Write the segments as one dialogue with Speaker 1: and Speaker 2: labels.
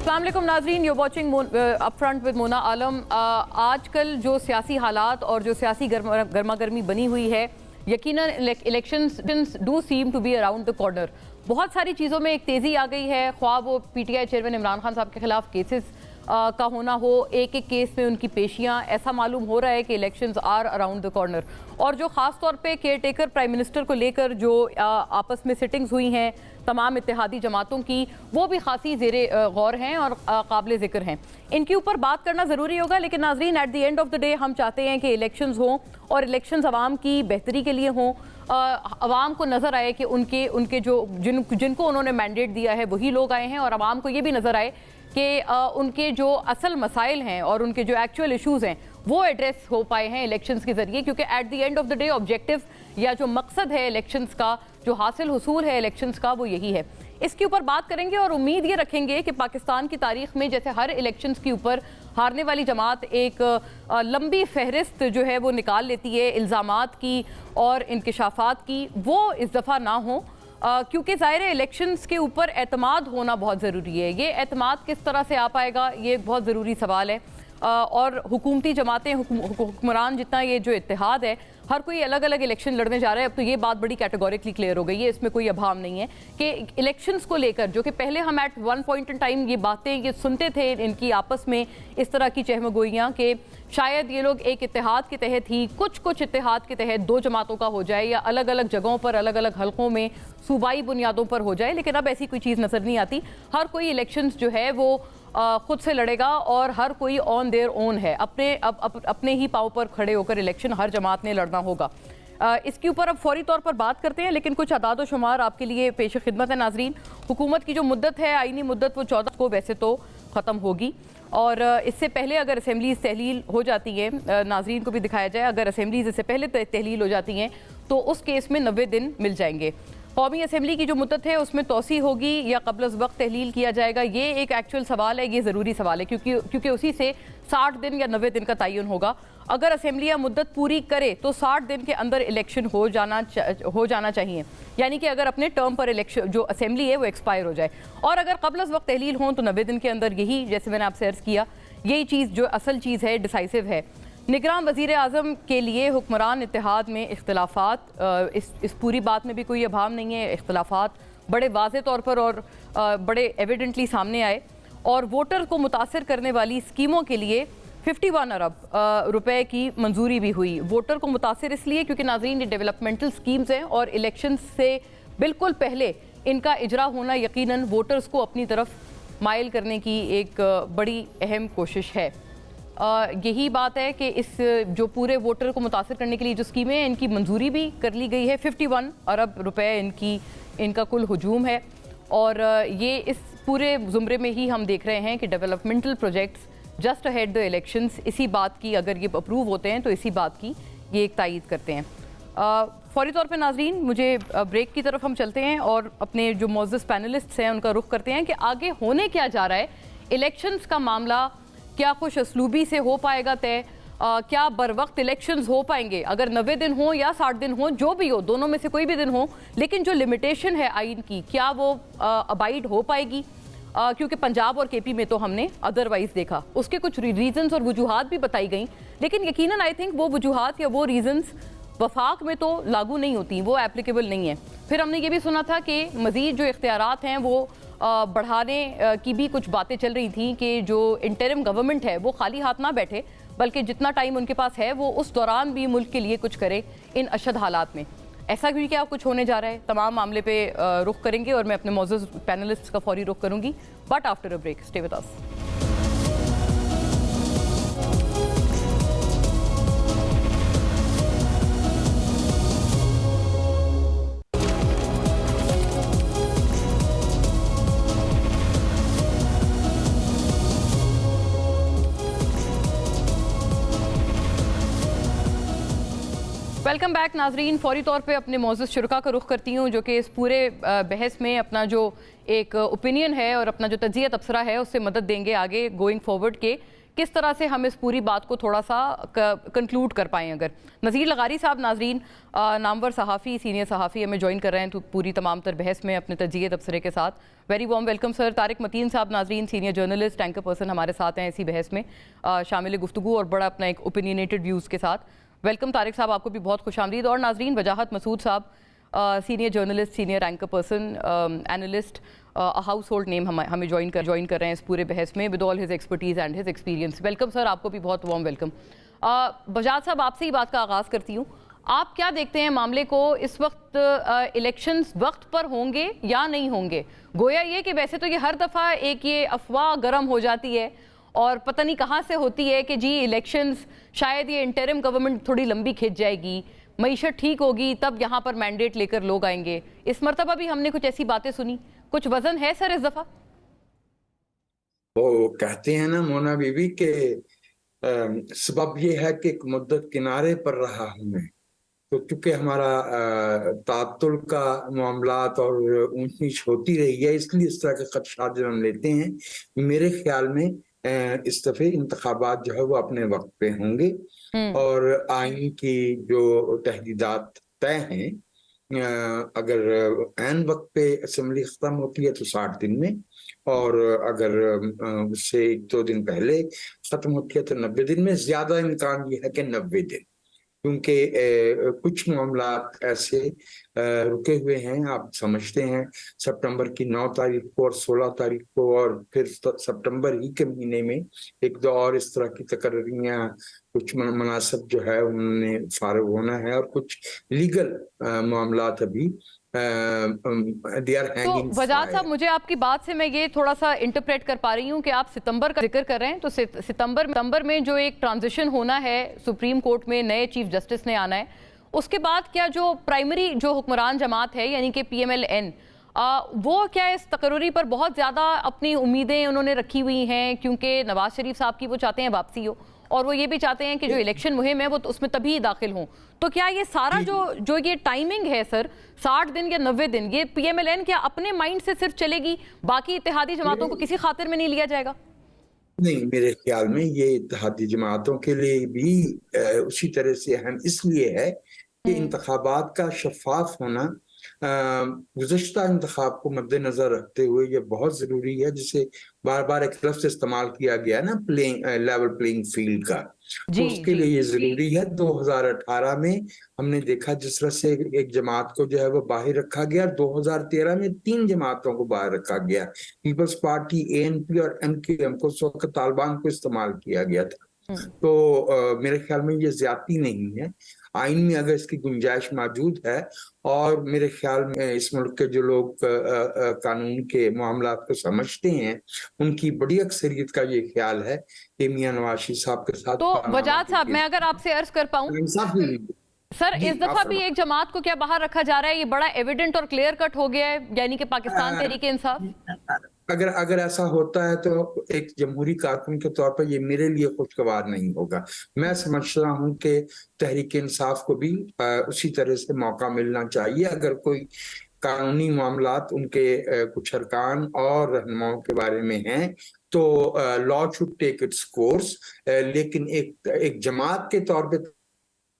Speaker 1: अस्सलाम वालेकुम नाजरीन, you watching Upfront with Mona Alam. आजकल जो सियासी हालात और जो सियासी गर्मा गर्मी बनी हुई है, यकीनन elections do seem to be around the corner. बहुत सारी चीज़ों में एक तेज़ी आ गई है, ख्वाह वो पीटीआई चेयरमैन इमरान खान साहब के खिलाफ केसेस का होना हो, एक एक केस में उनकी पेशियां, ऐसा मालूम हो रहा है कि elections are around the corner. और जो ख़ास तौर पे केयर टेकर प्राइम मिनिस्टर को लेकर जो आपस में सिटिंग्स हुई हैं तमाम इत्तेहादी जमातों की, वो भी खासी ज़ेरे गौर हैं और काबिल ज़िक्र हैं। इनके ऊपर बात करना ज़रूरी होगा, लेकिन नाजरीन eight the end of the day हम चाहते हैं कि इलेक्शंस हों और इलेक्शंस आवाम की बेहतरी के लिए हों। आवाम को नज़र आए कि उनके जो जिनको उन्होंने मैंडेट दिया है वही लोग आए हैं, और आवाम को ये भी नज़र आए कि उनके जो असल मसाइल हैं और उनके जो एक्चुअल इश्यूज़ हैं वो एड्रेस हो पाए हैं इलेक्शंस के ज़रिए। क्योंकि eight the end of the day objective या जो मकसद है इलेक्शंस का, जो हासिल हुसूल है इलेक्शंस का, वो यही है। इसके ऊपर बात करेंगे और उम्मीद ये रखेंगे कि पाकिस्तान की तारीख में जैसे हर इलेक्शंस के ऊपर हारने वाली जमात एक लंबी फहरिस्त जो है वो निकाल लेती है इल्ज़ामात की और इंकशाफात की, वो इस दफ़ा ना हो। क्योंकि ज़ाहिर है इलेक्शंस के ऊपर एतमाद होना बहुत ज़रूरी है। ये एतमाद किस तरह से आ पाएगा, ये एक बहुत ज़रूरी सवाल है। और हुकूमती जमातें, हुक्मरान, जितना ये जो इत्तेहाद है, हर कोई अलग अलग इलेक्शन लड़ने जा रहा है। अब तो ये बात बड़ी कैटेगोरिकली क्लियर हो गई है, इसमें कोई अभाव नहीं है कि इलेक्शंस को लेकर, जो कि पहले हम at one point in time ये बातें ये सुनते थे इनकी आपस में इस तरह की चहमगोइयाँ कि शायद ये लोग एक इत्तेहाद के तहत ही कुछ इत्तेहाद के तहत दो जमातों का हो जाए या अलग अलग जगहों पर अलग अलग हलकों में सूबाई बुनियादों पर हो जाए, लेकिन अब ऐसी कोई चीज़ नज़र नहीं आती। हर कोई इलेक्शंस जो है वो खुद से लड़ेगा और हर कोई ऑन देयर ओन है, अपने ही पाँव पर खड़े होकर इलेक्शन हर जमात ने लड़ना होगा। इसके ऊपर अब फौरी तौर पर बात करते हैं, लेकिन कुछ अदाद व शुमार आपके लिए पेश खिदमत है नाजरीन। हुकूमत की जो मुद्दत है, आईनी मुद्दत, वो 14 को वैसे तो ख़त्म होगी, और इससे पहले अगर असेंबलीज तहलील हो जाती है, नाजरीन को भी दिखाया जाए, अगर असेंबलीज इससे पहले तहलील हो जाती हैं तो उस केस में 90 दिन मिल जाएंगे। कौमी असम्बली की जो मुद्दत है उसमें तोसी होगी या क़ब्ल अज़ वक्त तहलील किया जाएगा, ये एक एक्चुअल सवाल है, ये ज़रूरी सवाल है, क्योंकि उसी से 60 दिन या 90 दिन का तयन होगा। अगर असम्बलियाँ मुद्दत पूरी करे तो 60 दिन के अंदर इलेक्शन हो जाना चाहिए, यानी कि अगर अपने टर्म पर इलेक्शन जो असम्बली है वो एक्सपायर हो जाए। और अगर क़ब्ल अज़ वक्त तहलील हों तो 90 दिन के अंदर, यही जैसे मैंने आपसे अर्ज़ किया, यही चीज़ जो असल चीज़ है, डिसाइसिव है। निगरान वज़ीर आज़म के लिए हुक्मरान इत्तेहाद में इख्तिलाफ़ात, इस पूरी बात में भी कोई अभाव नहीं है। इख्तिलाफ़ात बड़े वाज़े तौर पर और बड़े एविडेंटली सामने आए, और वोटर को मुतासर करने वाली स्कीमों के लिए 51 अरब रुपए की मंजूरी भी हुई। वोटर को मुतासर इसलिए क्योंकि नाज़रीन ये डेवलपमेंटल स्कीम्स हैं और इलेक्शन से बिल्कुल पहले इनका इजरा होना यकीनन वोटर्स को अपनी तरफ माइल करने की एक बड़ी अहम कोशिश है। यही बात है कि इस जो पूरे वोटर को मुतासर करने के लिए जो स्कीमें हैं, इनकी मंजूरी भी कर ली गई है। 51 अरब रुपए इनका कुल हुजूम है, और ये इस पूरे ज़ुमरे में ही हम देख रहे हैं कि developmental projects just ahead the elections, इसी बात की, अगर ये अप्रूव होते हैं तो इसी बात की ये एक तायीद करते हैं। फौरी तौर पे नाजरीन मुझे ब्रेक की तरफ हम चलते हैं और अपने जो मौजूद पैनलिस्ट्स हैं उनका रुख करते हैं कि आगे होने क्या जा रहा है। इलेक्शंस का मामला क्या खुश असलूबी से हो पाएगा तय, क्या बर वक्त इलेक्शंस हो पाएंगे, अगर 90 दिन हो या 60 दिन हो, जो भी हो, दोनों में से कोई भी दिन हो, लेकिन जो लिमिटेशन है आइन की, क्या वो अबाइड हो पाएगी? क्योंकि पंजाब और केपी में तो हमने अदरवाइज देखा, उसके कुछ रीजंस और वजूहात भी बताई गई, लेकिन यकीनन आई थिंक वो वजूहात या वो रीजंस वफाक में तो लागू नहीं होती, वो एप्लीकेबल नहीं है। फिर हमने ये भी सुना था कि मज़ीद जो इख्तियारात हैं वो बढ़ाने की भी कुछ बातें चल रही थी कि जो इंटरिम गवर्नमेंट है वो खाली हाथ ना बैठे, बल्कि जितना टाइम उनके पास है वो उस दौरान भी मुल्क के लिए कुछ करे इन अशद हालात में। ऐसा भी क्या कुछ होने जा रहा है, तमाम मामले पे रुख करेंगे और मैं अपने मौजूद पैनलिस्ट का फौरी रुख करूँगी, but after a break. Stay with us. Welcome back नाजरीन। फौरी तौर पे अपने मौजूद शुरा का रुख करती हूँ जो कि इस पूरे बहस में अपना जो एक ओपिनियन है और अपना जो तज्जिया तबसरा है उससे मदद देंगे आगे गोइंग फॉरवर्ड के किस तरह से हम इस पूरी बात को थोड़ा सा कंक्लूड कर पाएँ। अगर नज़ीर लगारी साहब, नाजरीन, नामवर सहाफ़ी, सीनियर सहाफ़ी हमें ज्वाइन कर रहे हैं तो पूरी तमाम तर बहस में अपने तजिए तबसरे के साथ। Very warm welcome sir. Tariq Mateen sahab, नाजरीन, सीनियर जर्नलिस्ट, एंकर पर्सन हमारे साथ हैं इसी बहस में शामिल गुफ्तगू और बड़ा अपना एक ओपिनियनेटेड व्यूज़ के साथ। वेलकम तारिक साहब, आपको भी बहुत खुशामदीद। और नाजरीन, वजाहत मसूद साहब, senior journalist, senior anchor person, analyst, house hold name हमें ज्वाइन कर रहे हैं इस पूरे बहस में with all his expertise and his experience. Welcome sir, आपको भी बहुत वार्म वेलकम। बजाज साहब, आपसे ही बात का आगाज़ करती हूँ। आप क्या देखते हैं मामले को? इस वक्त इलेक्शंस वक्त पर होंगे या नहीं होंगे? गोया ये कि वैसे तो ये हर दफ़ा एक ये अफवाह गर्म हो जाती है और पता नहीं कहाँ से होती है कि जी इलेक्शंस, शायद ये इंटरिम गवर्नमेंट थोड़ी लंबी खिंच जाएगी, मईशत ठीक होगी, तब यहाँ पर मैंडेट लेकर लोग आएंगे। इस मरतबा भी हमने कुछ ऐसी बातें सुनी। कुछ वजन है सर इस दफा?
Speaker 2: वो कहते हैं ना मोना बीबी के सबब ये है कि एक मुद्दत किनारे पर रहा हूं मैं, तो चूंकि हमारा तातुल का मामलात और ऊंच नीच होती रही है, इसलिए इस तरह के खदशात जन्म लेते हैं। मेरे ख्याल में इस दफे इंतखाबात जो है वो अपने वक्त पे होंगे और आइन की जो तहदीदात तय हैं, अगर ऐन वक्त पे असेंबली खत्म होती है तो 60 दिन में, और अगर उससे 1-2 दिन पहले खत्म होती है तो 90 दिन में। ज्यादा इम्कान ये है कि 90 दिन, क्योंकि कुछ मामला ऐसे रुके हुए हैं। आप समझते हैं सितंबर की 9 तारीख को और 16 तारीख को, और फिर सितंबर ही के महीने में एक दो और इस तरह की तकर्रियां, कुछ मनासब जो है उन्होंने फारग होना है, और कुछ लीगल मामलात अभी
Speaker 1: तो वजाद साहब, मुझे आपकी बात से मैं ये थोड़ा सा इंटरप्रेट कर पा रही हूँ कि आप सितंबर का जिक्र कर रहे हैं, तो सितंबर में जो एक ट्रांजिशन होना है, सुप्रीम कोर्ट में नए चीफ जस्टिस ने आना है, उसके बाद क्या जो प्राइमरी जो हुक्मरान जमात है यानी कि PMLN, वो क्या इस तकर्री पर बहुत ज़्यादा अपनी उम्मीदें उन्होंने रखी हुई हैं, क्योंकि नवाज शरीफ साहब की वो चाहते हैं वापसी हो और वो ये भी चाहते हैं कि जो इलेक्शन मुहिम है वो तो उसमें तभी दाखिल हों। तो क्या ये सारा जो ये टाइमिंग है सर, 60 दिन या 90 दिन, ये PMLN क्या अपने माइंड से सिर्फ चलेगी, बाकी इत्तेहादी जमातों को किसी खातिर में नहीं लिया जाएगा?
Speaker 2: नहीं, मेरे ख्याल में ये इत्तेहादी जमातों के लिए भी उसी तरह से अहम इसलिए है कि इंतखाबात का शफाफ होना गुज़श्ता इंतखाब को मद्देनजर रखते हुए ये बहुत जरूरी है, जिसे बार बार एक लफ्ज़ इस्तेमाल किया गया ना, लेवल प्लेइंग फील्ड का, तो उसके लिए ये जरूरी है। 2018 में हमने देखा जिस तरह से एक जमात को जो है वो बाहर रखा गया, 2013 में 3 जमातों को बाहर रखा गया, पीपल्स पार्टी, ANP और MQM को, उस वक्त तालिबान को इस्तेमाल किया गया था। तो मेरे ख्याल में ये ज्यादती नहीं है। आइन में अगर इसकी गुंजाइश मौजूद है, और मेरे ख्याल में इस मुल्क के जो लोग कानून के मामलात को समझते हैं, उनकी बड़ी अक्सरियत का ये ख्याल है कि मियां नवाज शरीफ साहब के साथ।
Speaker 1: तो वजाद साहब, मैं अगर आपसे अर्ज कर पाऊं सर, इस दफा भी एक जमात को क्या बाहर रखा जा रहा है? ये बड़ा एविडेंट और क्लियर कट हो गया है, यानी कि पाकिस्तान तहरीक इंसाफ।
Speaker 2: अगर ऐसा होता है तो एक जमहूरी कारकुन के तौर पर ये मेरे लिए खुशगवार नहीं होगा। मैं समझता हूँ कि तहरीक इंसाफ को भी उसी तरह से मौका मिलना चाहिए। अगर कोई कानूनी मामलात उनके कुछ अरकान और रहनुमाओं के बारे में हैं तो law should take its course, लेकिन एक जमात के तौर पे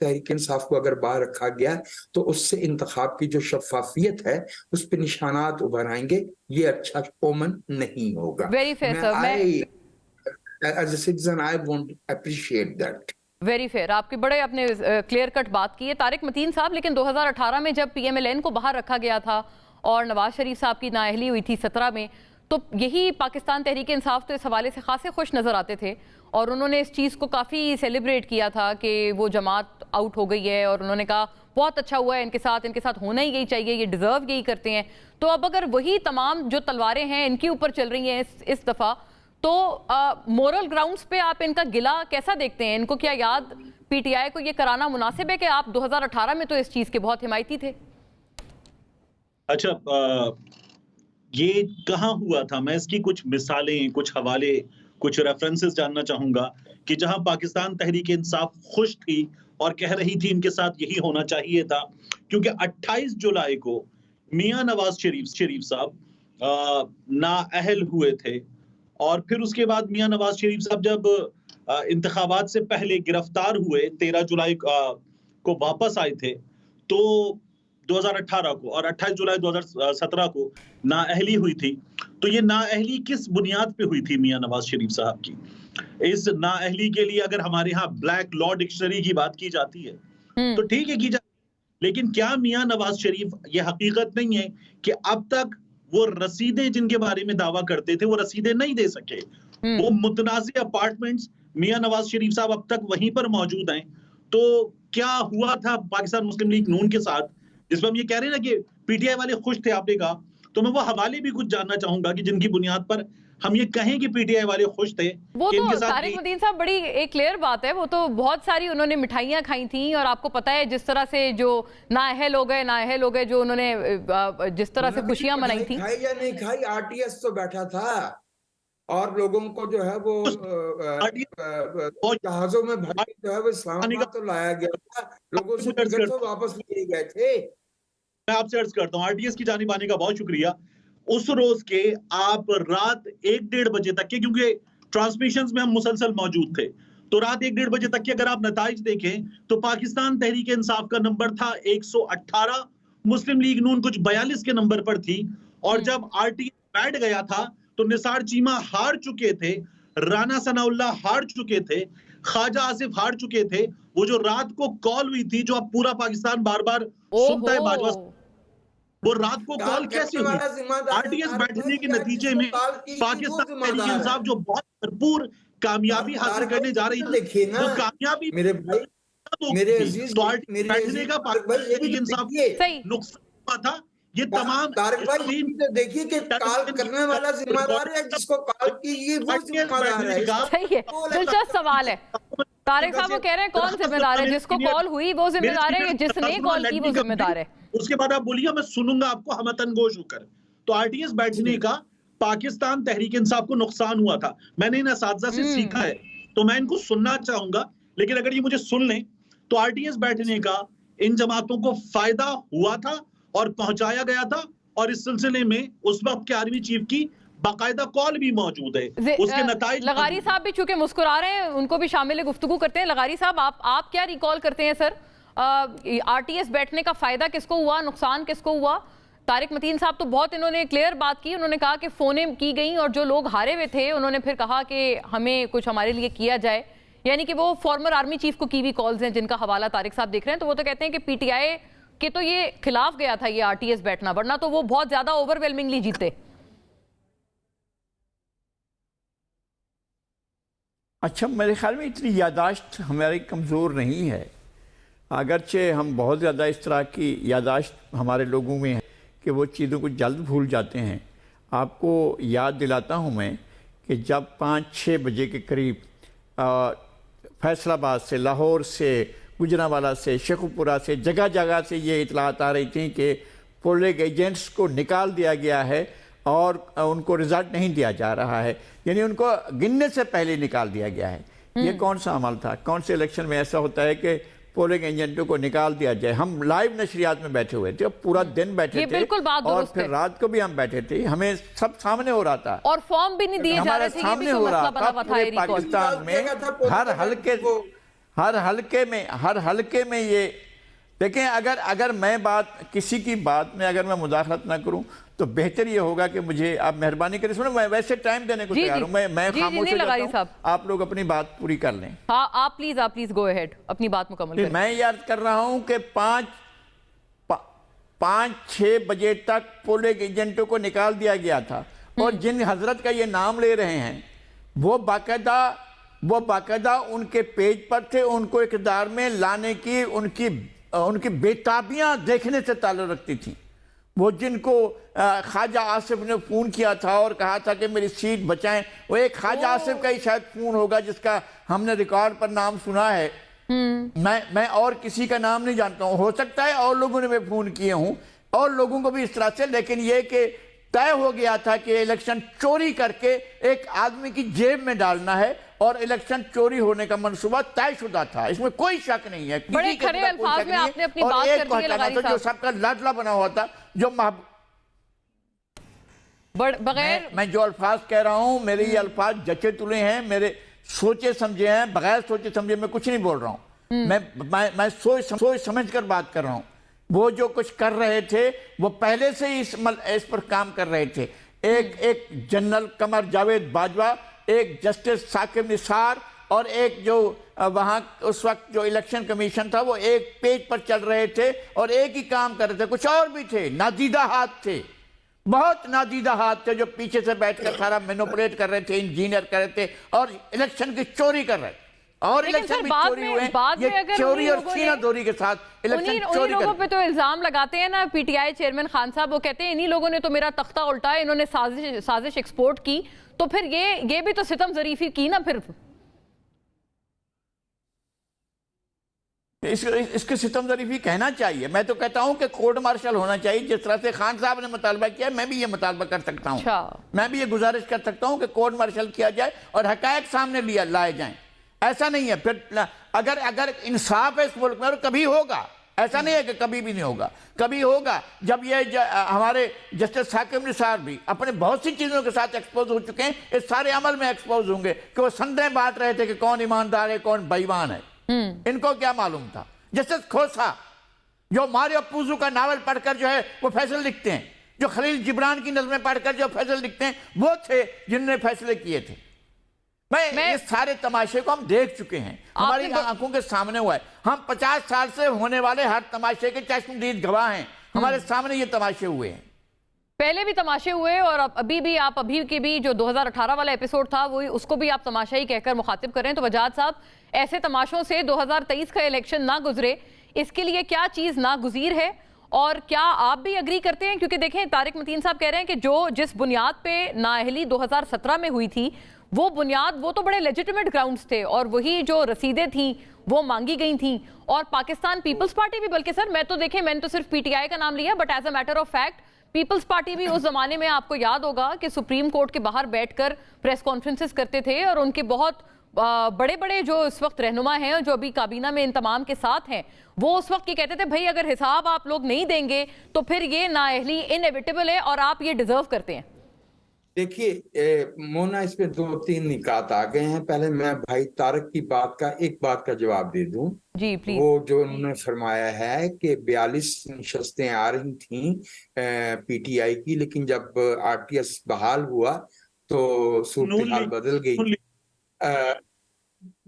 Speaker 2: तहरीक इंसाफ को अगर बाहर रखा गया तो उससे इंतखाब की जो शफाफियत है उस पर निशानात उभर आएंगे, ये अच्छा ओमन नहीं होगा।
Speaker 1: Very fair sir,
Speaker 2: as a citizen I won't appreciate that.
Speaker 1: Very fair, आपकी बड़े अपने क्लियर कट बात की है तारिक मतीन साहब। लेकिन 2018 में जब PMLN को बाहर रखा गया था और नवाज शरीफ साहब की नाअहली हुई थी 17 में, तो यही पाकिस्तान तहरीक इंसाफ तो इस हवाले से खासे खुश नज़र आते थे और उन्होंने इस चीज़ को काफ़ी सेलिब्रेट किया था कि वो जमात आउट हो गई है, और उन्होंने कहा बहुत अच्छा हुआ है, इनके साथ होना ही यही चाहिए, ये डिज़र्व यही करते हैं। तो अब अगर वही तमाम जो तलवारें हैं इनके ऊपर चल रही हैं इस दफ़ा, तो मोरल ग्राउंड्स पे आप इनका गिला कैसा देखते हैं? इनको क्या याद PTI को ये कराना मुनासिब है कि आप 2018 में तो इस चीज़ के बहुत हिमायती थे?
Speaker 3: अच्छा, ये कहाँ हुआ था? मैं इसकी कुछ मिसालें, कुछ हवाले, कुछ रेफरेंसेस जानना चाहूंगा कि जहां पाकिस्तान तहरीक इंसाफ खुश थी और कह रही थी इनके साथ यही होना चाहिए था, क्योंकि 28 जुलाई को मियां नवाज शरीफ साहब नाअहल हुए थे, और फिर उसके बाद मियां नवाज शरीफ साहब जब इंतखाबात से पहले गिरफ्तार हुए 13 जुलाई को वापस आए थे, तो 2018 को और 28 जुलाई 2017 को नाअहली हुई थी। तो ये नाअहली किस बुनियाद पे हुई थी मियां नवाज शरीफ साहब की? इस नाअहली के लिए अगर हमारे यहाँ ब्लैक लॉ डिक्शनरी की बात की जाती है तो ठीक है की जाती, लेकिन क्या मियां नवाज शरीफ, ये हकीकत नहीं है कि अब तक वो रसीदें जिनके बारे में दावा करते थे वो रसीदें नहीं दे सके? वो मुतनाज़े अपार्टमेंट्स मियां नवाज शरीफ साहब अब तक वहीं पर मौजूद हैं। तो क्या हुआ था पाकिस्तान मुस्लिम लीग नून के साथ, जिसमें हम ये कह रहे हैं ना कि पीटीआई वाले खुश थे, आपने कहा, तो मैं वो हवाले भी कुछ जानना चाहूंगा कि जिनकी बुनियाद पर हम ये कहें कि पीटीआई वाले खुश थे।
Speaker 1: वो तो तारिक मदीन साहब बड़ी एक क्लियर बात है, वो तो बहुत सारी उन्होंने मिठाइयां खाई थी, और आपको पता है जिस तरह से जो नाअहल हो गए जो उन्होंने जिस तरह से खुशियां मनाई थी।
Speaker 2: खाई या नहीं खाई, आरटीएस तो बैठा था और लोगों को जो है वो जहाजों में भर के जो है वो इस्लामाबाद तो लाया गया था, लोगों से टिकट तो वापस लिए गए थे।
Speaker 3: मैं आपसे अर्ज करता हूँ, आरटीएस की जानिब आने का बहुत शुक्रिया। उस रोज के आप रात 1-1:30 बजे तक के, क्योंकि ट्रांसमिशंस में हम मुसलसल मौजूद थे, तो रात 1-1:30 बजे तक के अगर आप नताइज देखें तो पाकिस्तान तहरीक इंसाफ का नंबर था 118, मुस्लिम लीग नून कुछ 42 के नंबर पर थी। और जब आरटीएस बैठ गया था तो निसार चीमा हार चुके थे, राना सनाउल्लाह हार चुके थे, ख्वाजा आसिफ हार चुके थे। वो जो रात को कॉल हुई थी, जो अब पूरा पाकिस्तान बार बार सुनता है, बाजवा, वो रात को कॉल कैसे हुई? आरटीएस बैठने के नतीजे में पाकिस्तान तहरीक इंसाफ जो बहुत भरपूर कामयाबी हासिल करने जा रही थी, वो कामयाबी
Speaker 2: मेरे भाई, मेरे अजीज,
Speaker 3: तो आरटीएस बैठने का पाकिस्तान तहरीक इंसाफ नुकसान हुआ था। ये तमाम
Speaker 2: देखिए कि कॉल करने वाला जिम्मेदार है, जिसको कॉल की ये वो जिम्मेदार है।
Speaker 1: सही है, दिलचस्प सवाल है। तारिक साहब वो कह रहे हैं कौन जिम्मेदार है? जिसको कॉल हुई वो जिम्मेदार है, जिसने कॉल की वो जिम्मेदार है?
Speaker 3: उसके बाद आप बोलिए, मैं सुनूंगा आपको हमतन गोश होकर। तो आरटीएस बैठने का पाकिस्तान तहरीक इंसाफ को नुकसान हुआ था। मैंने इन असातिज़ा से सीखा है, तो मैं इनको सुनना चाहूंगा, लेकिन अगर ये मुझे सुन लें तो आरटीएस बैठने का इन जमातों को फायदा हुआ था और पहुंचाया गया था, और इस सिलसिले में उस वक्त के आर्मी चीफ की बाकायदा कॉल भी मौजूद है। उसके नताइज
Speaker 1: लगारी साहब भी चूंकि मुस्कुरा रहे हैं, उनको भी शामिल गुफ्तगू करते हैं। लगारी साहब, आप क्या रिकॉल करते हैं सर? आरटीएस बैठने का फायदा किसको हुआ, नुकसान किसको हुआ? तारिक मतीन साहब तो बहुत इन्होंने क्लियर बात की, उन्होंने कहा कि फोनें की गई और जो लोग हारे हुए थे उन्होंने फिर कहा कि हमें कुछ हमारे लिए किया जाए, यानी कि वो फॉर्मर आर्मी चीफ को की हुई कॉल्स हैं जिनका हवाला तारिक साहब देख रहे हैं। तो वो तो कहते हैं कि पीटीआई के तो ये खिलाफ गया था ये आरटीएस बैठना, वरना तो वो बहुत ज्यादा ओवरवेलमिंगली जीते।
Speaker 4: अच्छा, मेरे ख्याल में इतनी यादाश्त हमारी कमज़ोर नहीं है, अगरचे हम बहुत ज़्यादा इस तरह की यादाश्त हमारे लोगों में है कि वो चीज़ों को जल्द भूल जाते हैं। आपको याद दिलाता हूँ मैं कि जब 5-6 बजे के करीब फैसलाबाद से, लाहौर से, गुजरांवाला से, शेखुपुरा से, जगह जगह से ये इतलात आ रही थी कि पोलिंग एजेंट्स को निकाल दिया गया है और उनको रिजल्ट नहीं दिया जा रहा है, यानी उनको गिनने से पहले निकाल दिया गया है। ये कौन सा अमल था? कौन से इलेक्शन में ऐसा होता है कि पोलिंग एजेंटों को निकाल दिया जाए? हम लाइव नशरियात में बैठे हुए थे, पूरा दिन बैठे थे और फिर रात को भी हम बैठे थे, हमें सब सामने हो रहा था
Speaker 1: और फॉर्म भी नहीं दिए जा रहे थे।
Speaker 4: सामने हो रहा था पूरे पाकिस्तान में, हर हल्के में ये देखें। अगर मैं किसी की बात में अगर मैं मुदाखलत ना करूं तो बेहतर ये होगा कि मुझे आप मेहरबानी करें। सुनो, मैं वैसे टाइम देने को तैयार हूं, मैं खामोश हो जाता हूं, आप लोग अपनी बात पूरी कर लें।
Speaker 1: हाँ, आप प्लीज गो अहेड, अपनी बात मुकम्मल करें।
Speaker 4: मैं याद कर रहा हूं कि 5-6 बजे तक पोलिंग एजेंटों को निकाल दिया गया था, और जिन हजरत का ये नाम ले रहे हैं वो बाकायदा उनके पेज पर थे, उनको इक़्तिदार में लाने की उनकी बेताबियां देखने से ताल्लुक़ रखती थी। वो जिनको ख्वाजा आसिफ ने फ़ोन किया था और कहा था कि मेरी सीट बचाएं, वो एक ख्वाजा आसिफ का ही शायद फ़ोन होगा जिसका हमने रिकॉर्ड पर नाम सुना है। मैं और किसी का नाम नहीं जानता हूँ, हो सकता है और लोगों ने भी फ़ोन किए हूँ और लोगों को भी इस तरह से, लेकिन ये कि तय हो गया था कि इलेक्शन चोरी करके एक आदमी की जेब में डालना है, और इलेक्शन चोरी होने का मंसूबा तयशुदा था, इसमें कोई शक नहीं है।
Speaker 1: बड़े खरे अल्फाज में आपने अपनी बात कर दी है लगारी साहब।
Speaker 4: जो सबका लाडला बना हुआ था, जो
Speaker 1: बगैर
Speaker 4: मैं जो अल्फाज कह रहा हूं, मेरे ये अल्फाज जचे तुले हैं, मेरे सोचे समझे हैं, बगैर सोचे समझे मैं कुछ नहीं बोल रहा हूं। मैं सोच समझ कर बात कर रहा हूं। वो जो कुछ कर रहे थे वो पहले से ही इस पर काम कर रहे थे। एक जनरल कमर जावेद बाजवा, एक जस्टिस साकिब निसार और एक जो वहां उस वक्त जो इलेक्शन कमीशन था वो एक पेज पर चल रहे थे और एक ही काम कर रहे थे। कुछ और भी थे, नादीदा हाथ थे, बहुत नादीदा हाथ थे जो पीछे से बैठकर सारा मैनिपुलेट कर रहे थे, इंजीनियर कर रहे थे और इलेक्शन की चोरी कर रहे थे। और इलेक्शन में चोरी हुए, ये चोरी और सीनादोरी के साथ इलेक्शन चोरी
Speaker 1: लोगों पे तो इल्जाम लगाते हैं ना पीटीआई चेयरमैन खान साहब, वो कहते हैं इन्हीं लोगों ने तो मेरा तख्ता उल्टाया, इन्होंने साजिश एक्सपोर्ट की। तो फिर ये भी तो सितम जरीफी की ना। फिर
Speaker 4: इसके सितम जरीफी कहना चाहिए। मैं तो कहता हूं कि कोर्ट मार्शल होना चाहिए। जिस तरह से खान साहब ने मुतालबा किया, मैं भी ये मुतालबा कर सकता हूं। मैं भी ये गुजारिश कर सकता हूं कि कोर्ट मार्शल किया जाए और हकायक सामने लाए जाएं। ऐसा नहीं है फिर अगर इंसाफ है इस मुल्क में, और कभी होगा, ऐसा नहीं है कि कभी भी नहीं होगा, कभी होगा जब ये हमारे जस्टिस साकिब निसार भी अपने बहुत सी चीजों के साथ एक्सपोज हो चुके हैं, इस सारे अमल में एक्सपोज होंगे कि वो संदेह बांट रहे थे कि कौन ईमानदार है कौन बेईमान है। इनको क्या मालूम था? जस्टिस खोसा जो मारियो पुजो का नावल पढ़कर जो है वो फैसले लिखते हैं, जो खलील जिब्रान की नज़में पढ़कर जो फैसले लिखते हैं, वो थे जिन्होंने फैसले किए थे। मैं ये सारे तमाशे को हम देख चुके हैं, हमारी आंखों के सामने हुआ है। हम 50 साल से होने वाले हर तमाशे के चश्मदीद गवाह हैं। हमारे सामने ये तमाशे हुए हैं,
Speaker 1: पहले भी तमाशे हुए और अभी भी। आप अभी के भी जो 2018 वाला एपिसोड था वो उसको भी आप तमाशा ही कहकर मुखातिब करें। तो वजाद साहब, ऐसे तमाशों से 2023 का इलेक्शन ना गुजरे, इसके लिए क्या चीज़ नागुज़ीर है और क्या आप भी अग्री करते हैं? क्योंकि देखें, तारिक मतीन साहब कह रहे हैं कि जिस बुनियाद पे नाअहली 2017 में हुई थी वो बुनियाद, वो तो बड़े लेजिटिमेट ग्राउंड्स थे और वही जो रसीदें थी वो मांगी गई थी। और पाकिस्तान पीपल्स पार्टी भी, बल्कि सर मैं तो देखें, मैंने तो सिर्फ पीटीआई का नाम लिया, but as a matter of fact People's Party भी उस जमाने में, आपको याद होगा कि सुप्रीम कोर्ट के बाहर बैठकर प्रेस कॉन्फ्रेंसेस करते थे और उनके बहुत बड़े बड़े जो इस वक्त रहनुमा हैं और जो अभी काबीना में इन तमाम के साथ हैं, वो उस वक्त ये कहते थे भाई अगर हिसाब आप लोग नहीं देंगे तो फिर ये नाअहली इनएविटेबल है और आप ये डिजर्व करते हैं।
Speaker 2: देखिए मोना, इसमें 2-3 निकात आ गए हैं। पहले मैं भाई तारक की एक बात का जवाब दे दूं
Speaker 1: जी प्लीज।
Speaker 2: वो जो उन्होंने फरमाया है कि 42 नशस्तें आ रही थी पीटीआई की, लेकिन जब आरटीएस बहाल हुआ तो सूरत हाल बदल गई।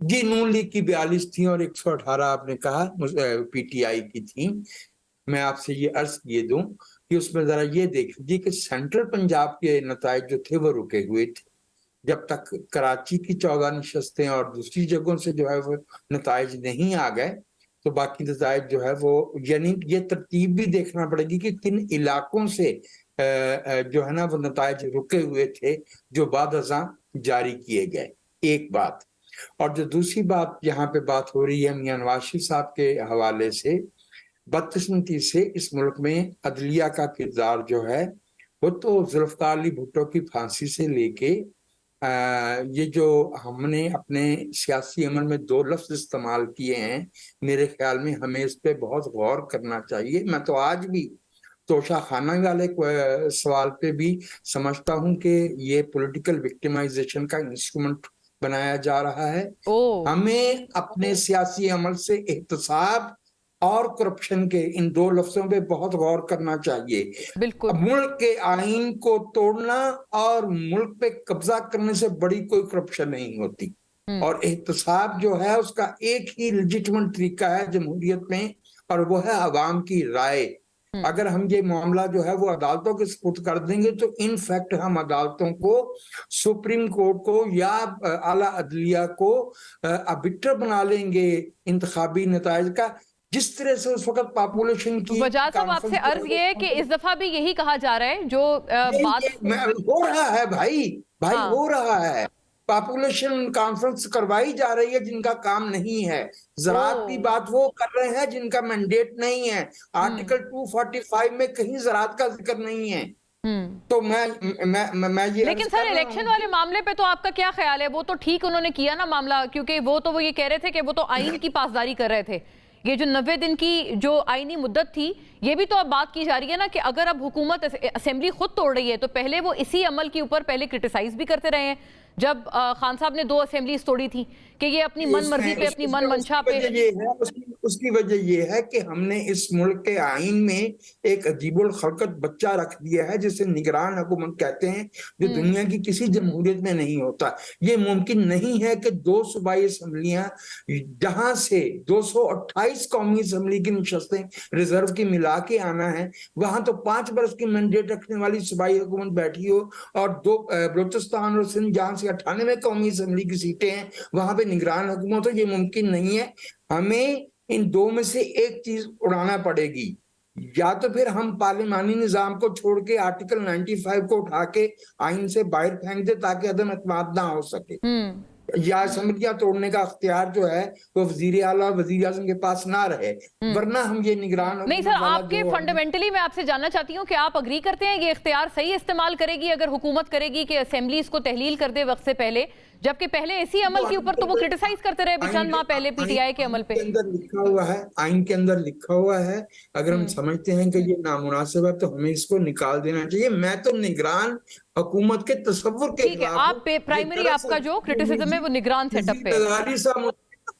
Speaker 2: जी, नून लीग की 42 थी और 118 आपने कहा पीटीआई की थी। मैं आपसे ये अर्ज किए दूं कि उसमें जरा ये देख लीजिए कि सेंट्रल पंजाब के नताइज जो थे वो रुके हुए थे जब तक कराची की 14 नशस्तें और दूसरी जगहों से जो है वो नताइज नहीं आ गए, तो बाकी नताइज जो है वो, यानी ये तरतीब भी देखना पड़ेगी कि किन इलाकों से जो है ना वो नताइज रुके हुए थे जो बाद अज़ां जारी किए गए। एक बात। और जो दूसरी बात यहाँ पे बात हो रही है मियां नवाज शरीफ साहब के हवाले से, बदकिस्मती से इस मुल्क में अदलिया का किरदार जो है वो तो जुल्फकार अली भुट्टो की फांसी से लेके ये जो हमने अपने सियासी अमल में 2 लफ्ज इस्तेमाल किए हैं, मेरे ख्याल में हमें इस पे बहुत गौर करना चाहिए। मैं तो आज भी तोशा खाना वाले सवाल पे भी समझता हूं कि ये पॉलिटिकल विक्टिमाइजेशन का इंस्ट्रूमेंट बनाया जा रहा है। हमें अपने सियासी अमल से एहतसाब और करप्शन के इन 2 लफ्जों पे बहुत गौर करना चाहिए।
Speaker 1: बिल्कुल।
Speaker 2: मुल्क के आईन को तोड़ना और मुल्क पे कब्जा करने से बड़ी कोई करप्शन नहीं होती। और एहतसाब जो है उसका एक ही लेजिटिमेट तरीका है जमहूरियत में, और वो है अवाम की राय। अगर हम ये मामला जो है वो अदालतों के सुपुर्द कर देंगे तो इन फैक्ट हम अदालतों को, सुप्रीम कोर्ट को या आला अदलिया को आर्बिटर बना लेंगे इंतखाबी नताइज का। जिस तरह से उस वक्त पॉपुलेशन की
Speaker 1: वजाद साहब, आपसे अर्ज ये है कि इस दफा भी यही कहा जा रहा है जो बात
Speaker 2: हो रहा है भाई हाँ। हो रहा है, पॉपुलेशन कॉन्फ्रेंस करवाई जा रही है जिनका काम नहीं है, ज़राअत की बात वो कर रहे हैं जिनका मैंडेट नहीं है। आर्टिकल 245 में कहीं ज़राअत का जिक्र नहीं है। तो मैं ये,
Speaker 1: लेकिन सर इलेक्शन वाले मामले पे तो आपका क्या ख्याल है? वो तो ठीक उन्होंने किया ना मामला, क्योंकि वो ये कह रहे थे कि वो तो आईन की पासदारी कर रहे थे। ये जो 90 दिन की जो आईनी मुद्दत थी, ये भी तो अब बात की जा रही है ना कि अगर अब हुकूमत असेंबली खुद तोड़ रही है तो पहले वो इसी अमल के ऊपर पहले क्रिटिसाइज भी करते रहे हैं, जब खान साहब ने 2 असेंबलीज तोड़ी थी कि ये अपनी मन मर्जी पे, अपनी मन मंशा पे।
Speaker 2: उसकी वजह ये है कि हमने इस मुल्क के आईन में एक अजीबुल खलकत बच्चा रख दिया है जिसे निगरान हुकूमत कहते हैं, जो दुनिया की किसी जमहूरियत में नहीं होता। ये मुमकिन नहीं है कि 2 सूबाई असम्बलियां, जहां से 228 कौमी असम्बली की नशस्तें रिजर्व की मिला के आना है, वहां तो 5 बरस की मैंडेट रखने वाली सूबाई हुकूमत बैठी हो, और 2 बलूचिस्तान और सिंध जहां से 98 कौमी असम्बली की सीटें हैं, वहां पे निगरान हुकूमत हो। ये मुमकिन नहीं है। हमें इन 2 में से एक चीज उड़ाना पड़ेगी। या तो फिर हम पार्लिमानी निजाम को छोड़ के आर्टिकल 95 को उठा के आइन से बाहर फेंक दे ताकि अदम एतमाद ना हो सके, या असम्बलियां तोड़ने का अख्तियार जो है वो वजीर आला और वजीर आज़म के पास ना रहे, वरना हम ये निगरान।
Speaker 1: नहीं सर, आपके फंडामेंटली मैं आपसे जानना चाहती हूँ कि आप अग्री करते हैं ये इख्तियार सही इस्तेमाल करेगी अगर हुकूमत करेगी कि असेंबलीज को तहलील कर दे वक्त से पहले, जबकि पहले इसी अमल के ऊपर तो वो क्रिटिसाइज करते रहे चंद माह पहले पीटीआई के अमल पे।
Speaker 2: अंदर लिखा हुआ है, आइन के अंदर लिखा हुआ है, अगर हम समझते हैं कि ये नामुनासिब है तो हमें इसको निकाल देना चाहिए। मैं तो निगरान हुकूमत के तस्वुर के
Speaker 1: ठीक है, आप प्राइमरी आपका जो क्रिटिसिज्म है वो निगरान सेटअप पे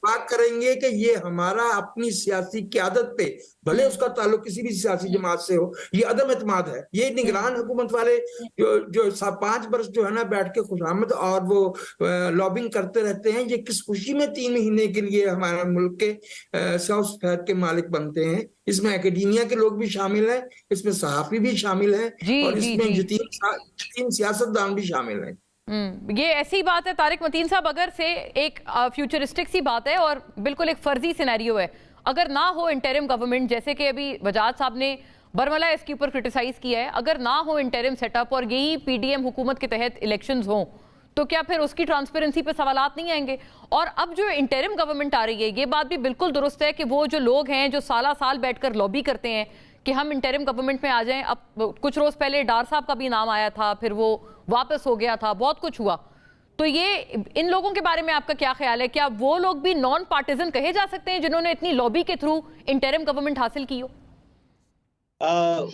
Speaker 2: बात करेंगे कि ये हमारा अपनी सियासी क़यादत पे, भले उसका ताल्लुक किसी भी सियासी जमात से हो, ये अदम एतमाद है। ये निगरान हुकूमत वाले जो 5 बरस जो है ना बैठ के खुशामद और वो लॉबिंग करते रहते हैं, ये किस खुशी में 3 महीने के लिए हमारे मुल्क के सौस फैद के मालिक बनते हैं। इसमें एकेडमिया के लोग भी शामिल हैं, इसमें सहाफी भी शामिल हैं, और इसमें यतीम सियासतदान भी शामिल हैं।
Speaker 1: ये ऐसी बात है तारिक मतीन साहब, अगर से एक फ्यूचरिस्टिक सी बात है और बिल्कुल एक फर्जी सिनेरियो है, अगर ना हो इंटरिम गवर्नमेंट, जैसे कि अभी वजाद साहब ने बरमला इसके ऊपर क्रिटिसाइज किया है, अगर ना हो इंटरिम सेटअप और यही पीडीएम हुकूमत के तहत इलेक्शंस हों, तो क्या फिर उसकी ट्रांसपेरेंसी पे सवालात नहीं आएंगे? और अब जो इंटरिम गवर्नमेंट आ रही है, ये बात भी बिल्कुल दुरुस्त है कि वो जो लोग हैं जो साल बैठकर लॉबी करते हैं कि हम इंटरिम गवर्नमेंट में आ जाएं, अब कुछ रोज पहले डार साहब का भी नाम आया था, फिर वो वापस हो गया था, बहुत कुछ हुआ, तो ये इन लोगों के बारे में आपका क्या ख्याल है? क्या वो लोग भी नॉन पार्टिजन कहे जा सकते हैं जिन्होंने इतनी लॉबी के थ्रू इंटरिम गवर्नमेंट हासिल की हो?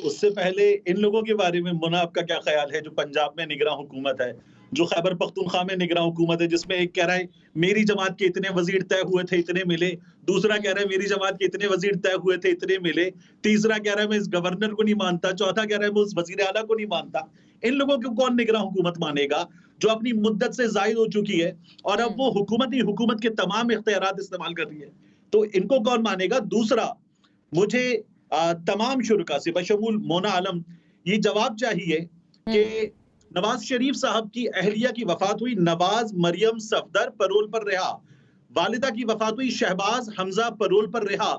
Speaker 3: उससे पहले इन लोगों के बारे में मुना आपका क्या ख्याल है जो पंजाब में निगरान हुकूमत है, जो खैबर पख्तूनख्वा में निगरान हुकूमत है, जिसमें एक कह रहा है मेरी जमात के इतने वजीर तय हुए थे इतने मिले, दूसरा कह रहा है मेरी जमात के इतने वजीर तय हुए थे इतने मिले, तीसरा कह रहा है मैं इस गवर्नर को नहीं मानता, चौथा कह रहा है मैं उस वजीर आला को नहीं मानता। इन लोगों को कौन निगरान हुकूमत मानेगा जो अपनी मुद्दत से जायद हो चुकी है और अब वो हुकूमत के तमाम इख्तियारात इस्तेमाल कर रही है, तो इनको कौन मानेगा? दूसरा, मुझे तमाम शुरका से बशमूल मोना आलम ये जवाब चाहिए कि नवाज शरीफ साहब की अहलिया की वफात हुई, नवाज मरियम सफदर परोल पर रिहा, वालिदा की वफात हुई शहबाज हमजा परोल पर रिहा,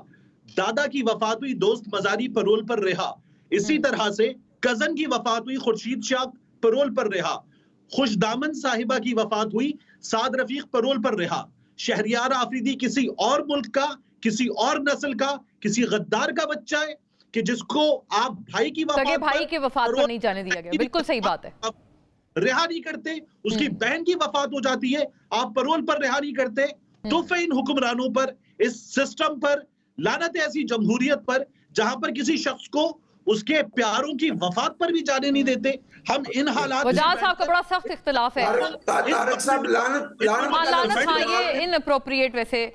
Speaker 3: दादा की वफात हुई दोस्त मजारी परोल पर रिहा, इसी तरह से कजन की वफात हुई खुर्शीद शाह परोल पर रिहा, खुशदामन साहिबा की वफात हुई साद रफीक परोल पर रिहा, शहरियार आफरीदी किसी और मुल्क का, किसी और नस्ल का, किसी गद्दार का बच्चा है कि जिसको आप भाई की
Speaker 1: वफात पर नहीं जाने दिया गया। बिल्कुल सही बात है,
Speaker 3: रिहा नहीं करते, उसकी बहन की वफात हो जाती है, आप परोल पर रिहा नहीं करते, तो फिर इन हुक्मरानों पर, इस सिस्टम पर लानत है, ऐसी जमहूरियत पर जहां पर किसी शख्स को उसके प्यारों की वफात पर भी जाने नहीं देते। हम इन हालात
Speaker 1: वजाद साहब का बड़ा सख्त इख्तिलाफ है, ये इनअप्रोप्रिएट। वैसे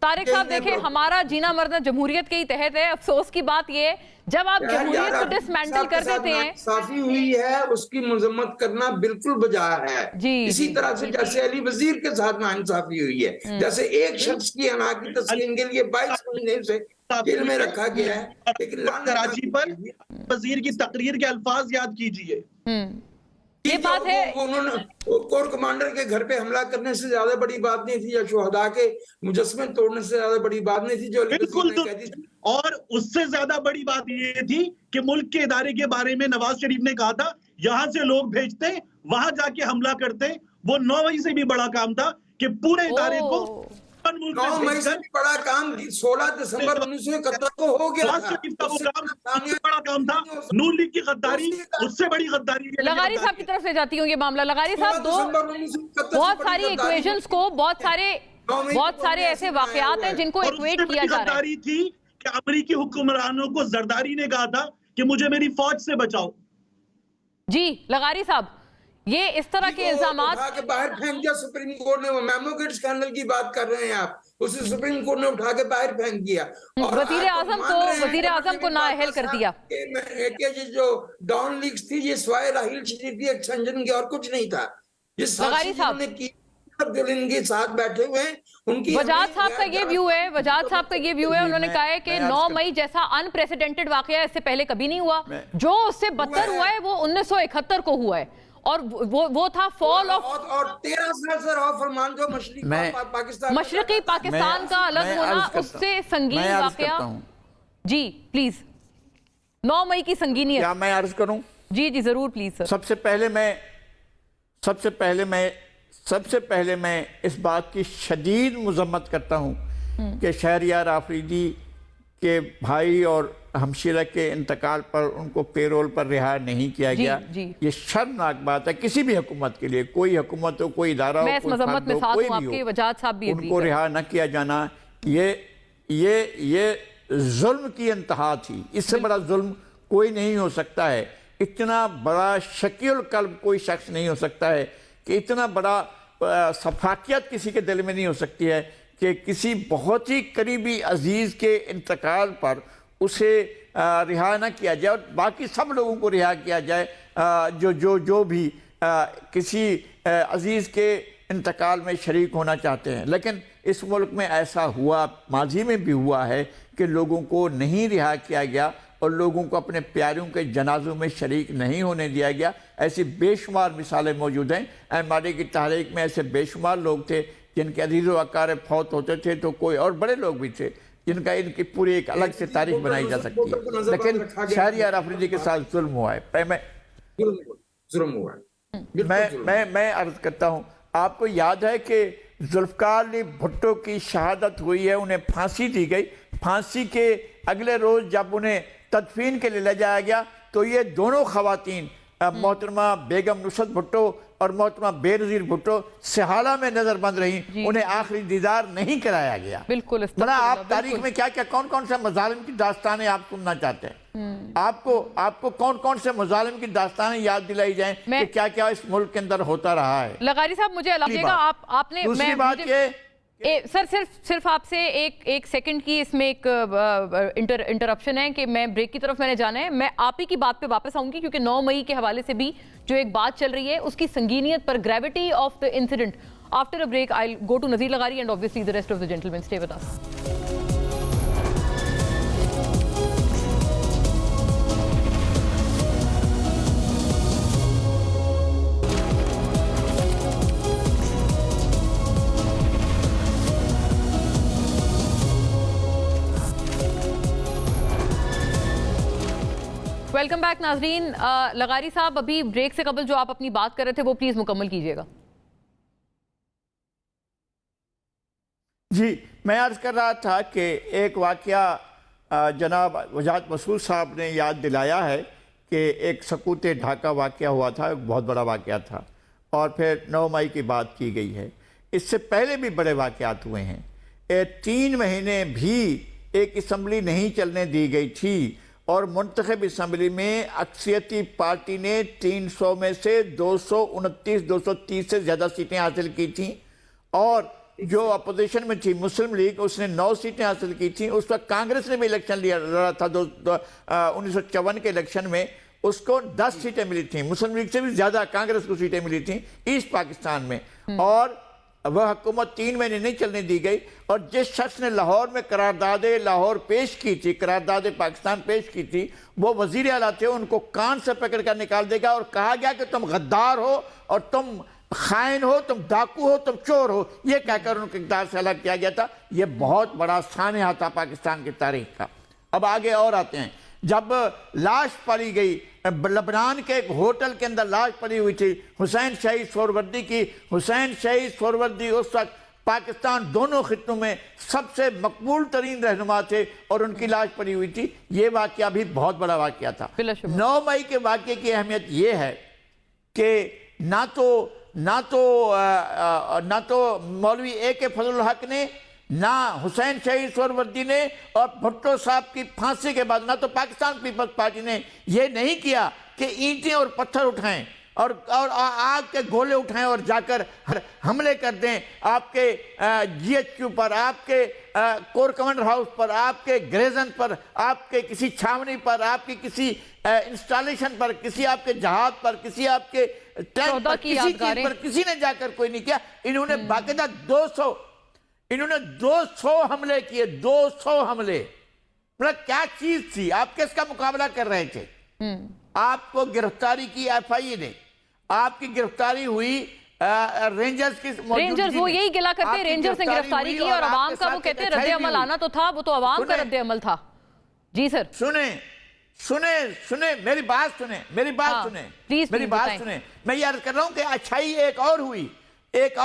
Speaker 1: तारिक साहब देखें, हमारा जीना मरना जमहूरियत के ही तहत है। अफसोस की बात ये है जब आप जमहूरियत को डिसमेंटल कर देते हैं,
Speaker 2: साफी हुई है उसकी मजम्मत करना बिल्कुल बजा है जी। इसी तरह से जैसे अली वजीर के साथ नाइंसाफी हुई है, जैसे एक शख्स की अना की तस्कीन के लिए 22 महीने से जेल में रखा गया है, लेकिन
Speaker 3: कराची पर वजीर की तकरीर के अल्फाज याद कीजिए।
Speaker 1: ये बात है,
Speaker 2: उन्होंने कोर कमांडर के घर पे हमला करने से ज्यादा बड़ी बात नहीं थी, या शुहदा के मुजस्समे तोड़ने से ज्यादा बड़ी बात नहीं थी जो
Speaker 3: बिल्कुल थी। और उससे ज्यादा बड़ी बात ये थी कि मुल्क के इदारे के बारे में नवाज शरीफ ने कहा था यहां से लोग भेजते, वहां जाके हमला करते। वो 9 मई से भी बड़ा काम था कि पूरे इदारे को
Speaker 2: 9 मई से बड़ा काम 16 दिसंबर 1971 को हो गया था।
Speaker 3: बड़ा काम था। नून लीग की गद्दारी, उससे बड़ी गद्दारी।
Speaker 1: लगारी साहब की तरफ से जाती हूँ ये मामला। लगारी साहब, बहुत सारी इक्वेशंस को, बहुत सारे ऐसे वाकयात हैं जिनको इक्वेट किया जा रहा है।
Speaker 3: थी कि अमेरिकी हुक्मरानों को जरदारी ने कहा था कि मुझे मेरी फौज से बचाओ।
Speaker 1: जी लगारी साहब, ये इस तरह के इल्जामात
Speaker 2: उठा के बाहर फेंक दिया सुप्रीम कोर्ट ने। वो मेमो किट स्कैंडल की बात कर रहे हैं आप, उसे सुप्रीम कोर्ट ने उठा के बाहर फेंक दिया। और
Speaker 1: वजीर आजम को नाअहल कर दिया
Speaker 2: कि ये जो डॉन लीक्स थी ये स्वाय राहील शरीफ एक संजन की और कुछ नहीं था। ये
Speaker 1: लगारी साहब
Speaker 2: ने की जो इनके साथ बैठे हुए हैं उनकी
Speaker 1: वजाद साहब का ये व्यू है, वजाद साहब का ये व्यू है, उन्होंने कहा है कि 9 मई जैसा अनप्रेसिडेंटेड वाकया इससे पहले कभी नहीं हुआ, जो उससे बदतर हुआ है वो 1971 को हुआ है और वो था फॉल ऑफ
Speaker 2: और 13 साल से रहा फरमान जो
Speaker 1: मशरकी पाकिस्तान का अलग होना, उससे संगीन वाकया। जी प्लीज, 9 मई की संगीनियत
Speaker 4: क्या मैं अर्ज करूं?
Speaker 1: जी जी जरूर प्लीज सर।
Speaker 4: सबसे पहले मैं इस बात की शदीद मजम्मत करता हूं कि शहरयार आफरीदी के भाई और हमशीरा के इंतकाल पर उनको पेरोल पर रिहा नहीं किया गया। ये शर्मनाक बात है किसी भी हुकूमत के लिए, कोई हुकूमत हो, कोई इदारा हो, कोई भी हो, उनको रिहा न किया जाना ये जुल्म की इंतहा थी। इससे बड़ा जुल्म कोई नहीं हो सकता है। इतना बड़ा शकील कल्ब कोई शख्स नहीं हो सकता है कि इतना बड़ा सफाकियत किसी के दिल में नहीं हो सकती है कि किसी बहुत ही करीबी अजीज़ के इंतकाल पर उसे रिहा ना किया जाए और बाकी सब लोगों को रिहा किया जाए जो भी किसी अजीज़ के इंतकाल में शरीक होना चाहते हैं। लेकिन इस मुल्क में ऐसा हुआ, माजी में भी हुआ है कि लोगों को नहीं रिहा किया गया और लोगों को अपने प्यारों के जनाजों में शरीक नहीं होने दिया गया। ऐसी बेशुमार मिसालें मौजूद हैं। एमआरए की तहरीक में ऐसे बेशुमार लोग थे जिनके अजीज़ व अकार फौत होते थे, तो कोई और बड़े लोग भी थे जिनका इनकी पूरी एक अलग से तारीख बनाई जा सकती है। लेकिन शहरयार आफरीदी के साथ जुल्म हुआ है। मैं अर्ज करता हूँ, आपको याद है कि जुल्फ़िकार अली भुट्टो की शहादत हुई है, उन्हें फांसी दी गई। फांसी के अगले रोज़ जब उन्हें तदफीन के लिए ले जाया गया तो ये दोनों खवातीन मोहतरमा बेगम नुसरत भुट्टो और मोहतरमा बेनज़ीर भुट्टो सिहाला में नजरबंद रही, उन्हें आखिरी दीदार नहीं कराया गया।
Speaker 1: बिल्कुल।
Speaker 4: आप तारीख में क्या क्या कौन कौन से मजालिम की दास्तानें आप सुनना चाहते हैं? आपको कौन कौन से मजालिम की दास्तानें याद दिलाई जाएं कि क्या क्या इस मुल्क के अंदर होता रहा है?
Speaker 1: लगारी साहब मुझे लगेगा आपने
Speaker 4: दूसरी बात ये
Speaker 1: सर सिर्फ आपसे एक सेकंड की इसमें एक इंटरप्शन है कि मैं ब्रेक की तरफ मैंने जाना है। मैं आप ही की बात पे वापस आऊंगी क्योंकि 9 मई के हवाले से भी जो एक बात चल रही है उसकी संगीनियत पर, gravity of the incident. After a break I go to Nazir Lagari and obviously the rest of the gentleman. Stay with us. Welcome back नाजरीन। लगारी साहब, अभी ब्रेक से कबल जो आप अपनी बात कर रहे थे वो प्लीज मुकम्मल कीजिएगा।
Speaker 4: जी, मैं अर्ज कर रहा था कि एक वाकया जनाब वजाहत मसूद साहब ने याद दिलाया है कि एक सकूत ढाका वाकया हुआ था, एक बहुत बड़ा वाकया था, और फिर 9 मई की बात की गई है। इससे पहले भी बड़े वाकयात हुए हैं। 3 महीने भी एक असम्बली नहीं चलने दी गई थी और मुंतखब असम्बली में अक्सरियती पार्टी ने 300 में से 229-230 से ज़्यादा सीटें हासिल की थी और जो अपोजिशन में थी मुस्लिम लीग, उसने 9 सीटें हासिल की थी। उस वक्त कांग्रेस ने भी इलेक्शन लड़ा था 1954 के इलेक्शन में, उसको 10 सीटें मिली थी। मुस्लिम लीग से भी ज़्यादा कांग्रेस को सीटें मिली थी ईस्ट पाकिस्तान में, और वह हुकूमत 3 महीने नहीं चलने दी गई। और जिस शख्स ने लाहौर में करारदाद लाहौर पेश की थी, करारदाद पाकिस्तान पेश की थी, वो वजीर आला थे, उनको कान से पकड़ कर निकाल देगा और कहा गया कि तुम गद्दार हो और तुम खाइन हो, तुम डाकू हो, तुम चोर हो, ये कहकर उनको इक़्तिदार से अलग किया गया था। ये बहुत बड़ा सानहा था पाकिस्तान की तारीख का। अब आगे और आते हैं। जब लाश पड़ी गई लबनान के एक होटल के अंदर, लाश पड़ी हुई थी हुसैन शहीद सोहरवर्दी की। हुसैन शहीद सोहरवर्दी उस वक्त पाकिस्तान दोनों खित्तों में सबसे मकबूल तरीन रहनुमा थे और उनकी लाश पड़ी हुई थी। ये वाकया भी बहुत बड़ा वाकया था। 9 मई के वाकये की अहमियत ये है कि ना तो मौलवी A.K. फजलुल हक ने, ना हुसैन शहीद सोहरवर्दी ने, और भुट्टो साहब की फांसी के बाद ना तो पाकिस्तान पीपल्स पार्टी ने ये नहीं किया कि ईंटें और पत्थर उठाएं और आग के गोले उठाएं और जाकर हमले कर दें आपके जीएचक्यू पर, आपके कोर कमांडर हाउस पर, आपके ग्रेजन पर, आपके किसी छावनी पर, आपकी किसी इंस्टॉलेशन पर, किसी आपके जहाज पर, किसी आपके टैंक पर, किसी चीज पर किसी ने जाकर कोई नहीं किया। इन्होंने बाकायदा 200 हमले किए, 200 हमले। मतलब क्या चीज थी? आप किसका मुकाबला कर रहे थे? आपको गिरफ्तारी की एफआईए ने, आपकी गिरफ्तारी हुई रेंजर्स की
Speaker 1: रेंजर्स, वो यही गिला करते हैं रेंजर्स ने गिरफ्तारी की, और अवाम का वो कहते हैं रद्द अमल आना तो था, वो तो अवाम का रद्द अमल था। जी सर,
Speaker 4: सुने मेरी बात सुने, मेरी बात सुने, मेरी बात सुने। मैं ये अर्ज कर रहा हूं कि अच्छाई एक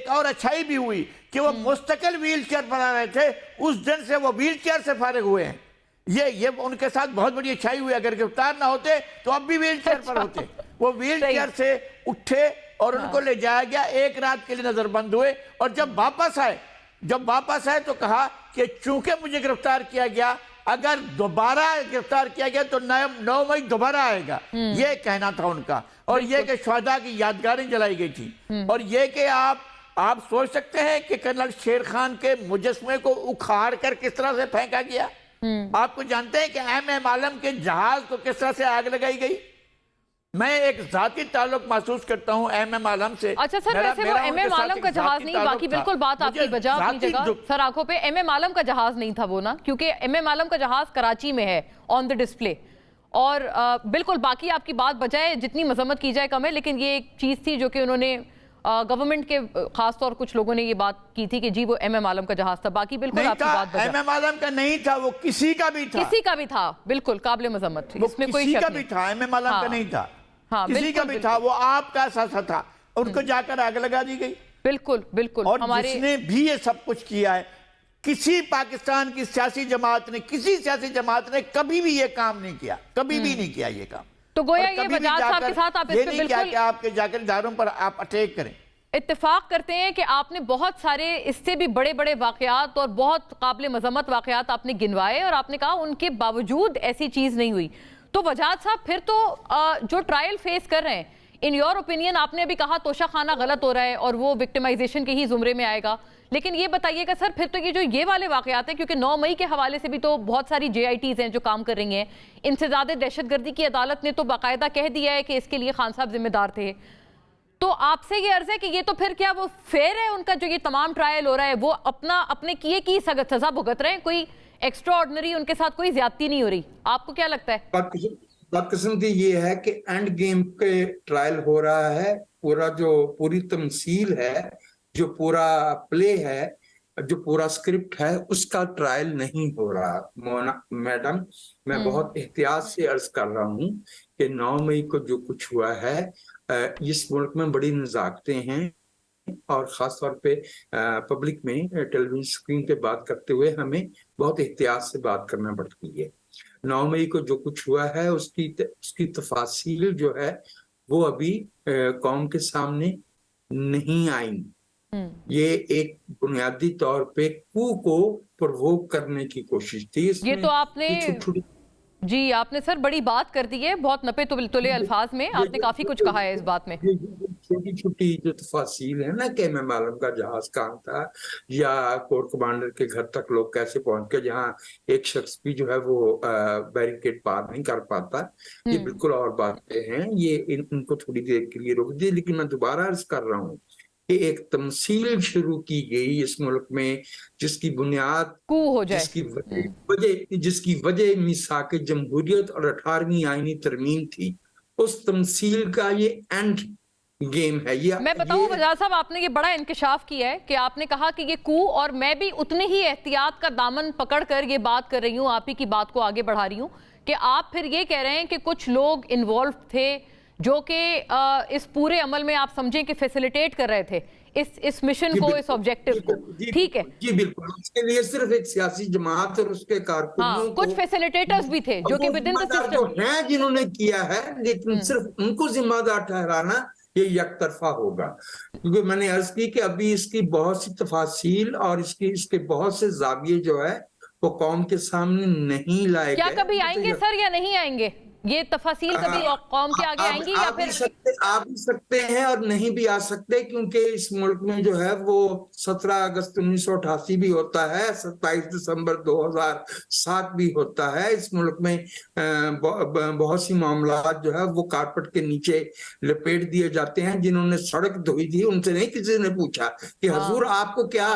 Speaker 4: और अच्छाई भी हुई कि वो मुस्तकिल व्हील चेयर बना रहे थे। उस दिन से वो व्हील चेयर से फारिग हुए हैं। ये उनके साथ बहुत बड़ी अच्छाई हुई। अगर गिरफ्तार ना होते तो अब भी व्हील चेयर पर होते। वो व्हील चेयर से उठे और उनको ले जाया गया, एक रात के लिए नजरबंद हुए, और जब वापस आए तो कहा कि चूंकि मुझे गिरफ्तार किया गया, अगर दोबारा गिरफ्तार किया गया तो 9 मई दोबारा आएगा, ये कहना था उनका। और ये कि शहदा की यादगारें जलाई गई थी। और ये कि आप सोच सकते हैं कि कर्नल शेर खान के मुजस्मे को उखाड़ कर किस तरह से फेंका गया। आपको जानते हैं कि एम आलम के जहाज को किस तरह से आग लगाई गई। मैं एक जाती ताल्लुक महसूस करता हूं एम आलम से।
Speaker 1: अच्छा सर, वैसे वो एम आलम का जहाज नहीं, बाकी बिल्कुल बात आपकी बजा अपनी जगह। सर आंखों पे एम आलम का जहाज नहीं था वो ना, क्योंकि एम आलम का जहाज कराची में है ऑन द डिस्प्ले। और बिल्कुल बाकी आपकी बात बजाए, जितनी मजम्मत की जाए कम है, लेकिन ये एक चीज थी जो कि उन्होंने गवर्नमेंट के खासतौर कुछ लोगों ने ये बात की थी कि जी वो एम आलम का जहाज था। बाकी बिल्कुल आपकी बात बजा।
Speaker 4: एम आलम का नहीं था, वो किसी का भी था,
Speaker 1: बिल्कुल काबिल मजम्मत थी, इसमें कोई
Speaker 4: शक नहीं था। एम आलम का नहीं था, किसी का भी था, वो आपका सा था। उनको जाकर आग लगा दी गई।
Speaker 1: बिल्कुल।
Speaker 4: और जिसने भी ये सब कुछ किया है, किसी पाकिस्तान की सियासी जमात ने, किसी सियासी जमात ने कभी भी ये काम नहीं किया, कभी भी नहीं किया ये काम।
Speaker 1: तो गोया ये बजाज साहब के साथ आप इस पे बिल्कुल
Speaker 4: आपके जाकर इदारों पर आप अटैक करें।
Speaker 1: इत्तेफाक करते हैं कि आपने बहुत सारे इससे भी बड़े बड़े वाकयात और बहुत काबिल मजम्मत वाकयात आपने गिनवाए, और आपने कहा उनके बावजूद ऐसी चीज नहीं हुई। तो वजाद साहब, फिर तो जो ट्रायल फेस कर रहे हैं, इन योर ओपिनियन, आपने अभी कहा तोशाखाना गलत हो रहा है और वो विक्टिमाइजेशन के ही जुमरे में आएगा, लेकिन ये बताइएगा सर, फिर तो ये वाले वाकयात हैं, क्योंकि 9 मई के हवाले से भी तो बहुत सारी JITs हैं जो काम कर रही हैं। इंसदाद दहशतगर्दी की अदालत ने तो बाकायदा कह दिया है कि इसके लिए खान साहब जिम्मेदार थे। तो आपसे ये अर्ज है कि ये तो फिर क्या वो फेयर है उनका जो ये तमाम ट्रायल हो रहा है, वो अपने किए की सजा भुगत रहे हैं, कोई एक्स्ट्रा ऑर्डिनरी उनके साथ कोई ज्यादती नहीं हो रही? आपको क्या लगता है?
Speaker 2: बदकिस्मती ये है कि एंड गेम के ट्रायल हो रहा है। पूरी तमसील है, जो पूरा प्ले है, जो पूरा स्क्रिप्ट है, उसका ट्रायल नहीं हो रहा। मोना मैडम, मैं बहुत एहतियात से अर्ज कर रहा हूँ कि 9 मई को जो कुछ हुआ है, इस मुल्क में बड़ी नज़ाकतें हैं, और ख़ास तौर पे पब्लिक में टेलीविजन स्क्रीन पे बात करते हुए हमें बहुत एहतियात से बात करना पड़ती है। 9 मई को जो कुछ हुआ है उसकी तफासील जो है वो अभी कौम के सामने नहीं आई। ये एक बुनियादी तौर पे कू को प्रोवोक करने की कोशिश थी।
Speaker 1: ये तो आपने जी आपने सर बड़ी बात कर दी है, बहुत नपे तुले अल्फाज में आपने काफी कुछ कहा है इस बात में।
Speaker 2: छोटी छोटी जो तफासील है ना कि एम आलम का जहाज कहाँ था, या कोर कमांडर के घर तक लोग कैसे पहुंच गए जहाँ एक शख्स भी जो है वो बैरिकेड पार नहीं कर पाता, ये बिल्कुल और बातें हैं। ये इनको थोड़ी देर के लिए रोक दी, लेकिन मैं दोबारा अर्ज कर रहा हूँ कि एक तमसील शुरू की गई इस मुल्क में जिसकी बुनियाद
Speaker 1: हो जाए,
Speaker 2: जिसकी वजह मिसाक जमहूरियत और 18वीं आईनी तरमीम थी। उस तमसील का ये एंड गेम है। ये
Speaker 1: मैं बताऊं वजाद साहब, आपने ये बड़ा इंकशाफ किया है कि आपने कहा कि ये कू, और मैं भी उतने ही एहतियात का दामन पकड़कर ये बात कर रही हूँ, आप ही की बात को आगे बढ़ा रही हूँ कि आप फिर ये कह रहे हैं कि कुछ लोग इन्वॉल्व थे जो कि इस पूरे अमल में आप समझें कि फैसिलिटेट कर रहे थे इस मिशन को, इस ऑब्जेक्टिव को। ठीक है
Speaker 2: जी बिल्कुल, उसके लिए सिर्फ एक सियासी जमात और उसके कारकुनों
Speaker 1: कुछ फैसिलिटेटर्स भी थे जो कि विद इन द सिस्टम
Speaker 2: हैं जिन्होंने किया है, लेकिन सिर्फ उनको जिम्मेदार ठहराना ये यकतरफा होगा। क्योंकि मैंने अर्ज की कि अभी इसकी बहुत सी तफासील और इसके बहुत से जाविये जो है वो कौम के सामने नहीं लाए गए।
Speaker 1: क्या कभी आएंगे सर या नहीं आएंगे? ये तफासिल कभी कौम के आगे आएंगी या फिर
Speaker 2: आ भी सकते हैं और नहीं भी आ सकते, क्योंकि इस मुल्क में जो है वो 17 अगस्त 1988 भी होता है, 27 दिसंबर 2007 भी होता है। इस मुल्क में बहुत सी मामलात जो है वो कारपेट के नीचे लपेट दिए जाते हैं। जिन्होंने सड़क धोई थी उनसे नहीं किसी ने पूछा कि हुजूर आपको क्या